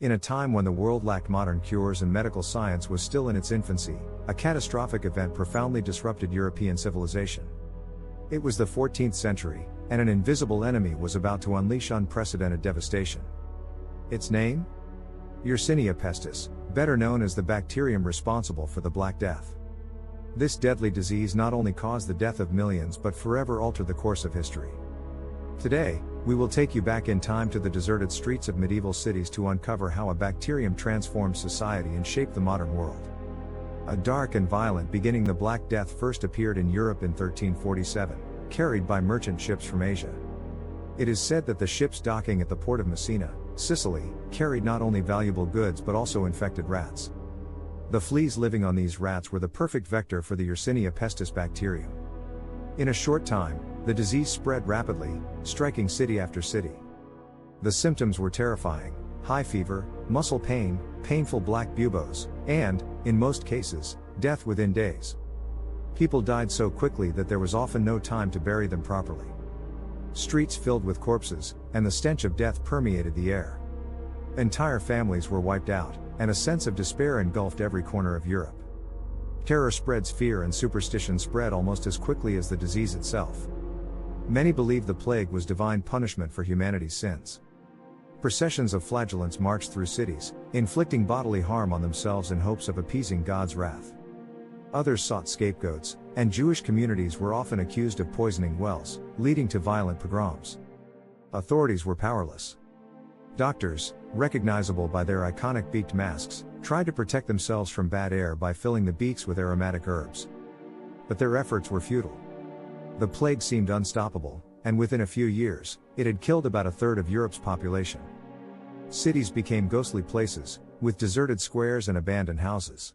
In a time when the world lacked modern cures and medical science was still in its infancy, a catastrophic event profoundly disrupted European civilization. It was the 14th century, and an invisible enemy was about to unleash unprecedented devastation. Its name? Yersinia pestis, better known as the bacterium responsible for the Black Death. This deadly disease not only caused the death of millions but forever altered the course of history. Today, we will take you back in time to the deserted streets of medieval cities to uncover how a bacterium transformed society and shaped the modern world. A dark and violent beginning. The Black Death first appeared in Europe in 1347, carried by merchant ships from Asia. It is said that the ships docking at the port of Messina, Sicily, carried not only valuable goods but also infected rats. The fleas living on these rats were the perfect vector for the Yersinia pestis bacterium. In a short time, the disease spread rapidly, striking city after city. The symptoms were terrifying: high fever, muscle pain, painful black buboes, and, in most cases, death within days. People died so quickly that there was often no time to bury them properly. Streets filled with corpses, and the stench of death permeated the air. Entire families were wiped out, and a sense of despair engulfed every corner of Europe. Terror spreads fear, and superstition spread almost as quickly as the disease itself. Many believed the plague was divine punishment for humanity's sins. Processions of flagellants marched through cities, inflicting bodily harm on themselves in hopes of appeasing God's wrath. Others sought scapegoats, and Jewish communities were often accused of poisoning wells, leading to violent pogroms. Authorities were powerless. Doctors, recognizable by their iconic beaked masks, tried to protect themselves from bad air by filling the beaks with aromatic herbs. But their efforts were futile. The plague seemed unstoppable, and within a few years, it had killed about a third of Europe's population. Cities became ghostly places, with deserted squares and abandoned houses.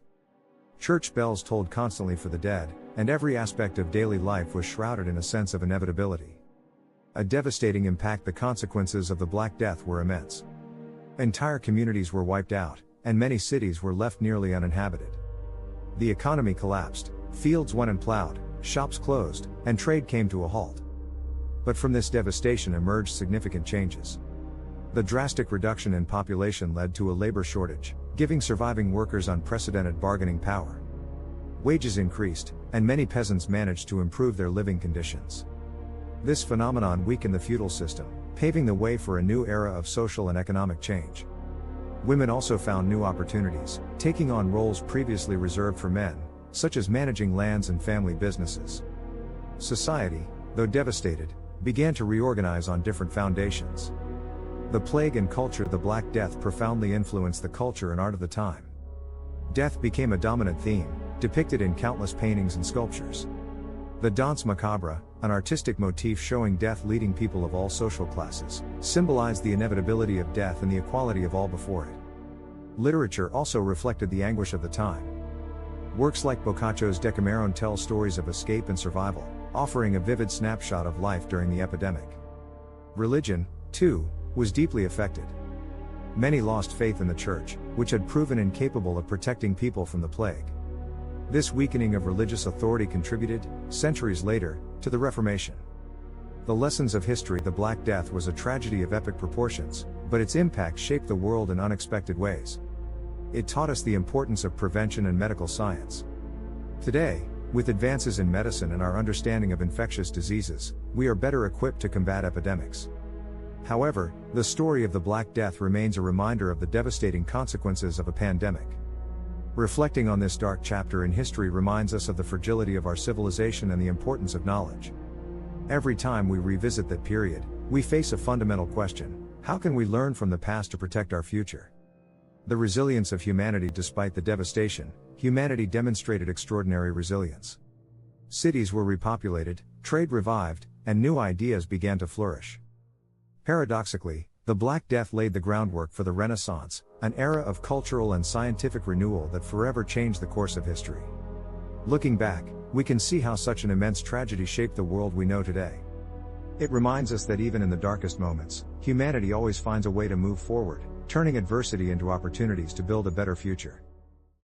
Church bells tolled constantly for the dead, and every aspect of daily life was shrouded in a sense of inevitability. A devastating impact. The consequences of the Black Death were immense. Entire communities were wiped out, and many cities were left nearly uninhabited. The economy collapsed, fields went unplowed, shops closed, and trade came to a halt. But from this devastation emerged significant changes. The drastic reduction in population led to a labor shortage, giving surviving workers unprecedented bargaining power. Wages increased, and many peasants managed to improve their living conditions. This phenomenon weakened the feudal system, paving the way for a new era of social and economic change. Women also found new opportunities, taking on roles previously reserved for men, such as managing lands and family businesses. Society, though devastated, began to reorganize on different foundations. The plague and culture. The Black Death profoundly influenced the culture and art of the time. Death became a dominant theme, depicted in countless paintings and sculptures. The danse macabre, an artistic motif showing death leading people of all social classes, symbolized the inevitability of death and the equality of all before it. Literature also reflected the anguish of the time. Works like Boccaccio's Decameron tell stories of escape and survival, offering a vivid snapshot of life during the epidemic. Religion, too, was deeply affected. Many lost faith in the church, which had proven incapable of protecting people from the plague. This weakening of religious authority contributed, centuries later, to the Reformation. The lessons of history. The Black Death was a tragedy of epic proportions, but its impact shaped the world in unexpected ways. It taught us the importance of prevention and medical science. Today, with advances in medicine and our understanding of infectious diseases, we are better equipped to combat epidemics. However, the story of the Black Death remains a reminder of the devastating consequences of a pandemic. Reflecting on this dark chapter in history reminds us of the fragility of our civilization and the importance of knowledge. Every time we revisit that period, we face a fundamental question: how can we learn from the past to protect our future? The resilience of humanity. Despite the devastation, humanity demonstrated extraordinary resilience. Cities were repopulated, trade revived, and new ideas began to flourish. Paradoxically, the Black Death laid the groundwork for the Renaissance, an era of cultural and scientific renewal that forever changed the course of history. Looking back, we can see how such an immense tragedy shaped the world we know today. It reminds us that even in the darkest moments, humanity always finds a way to move forward, turning adversity into opportunities to build a better future.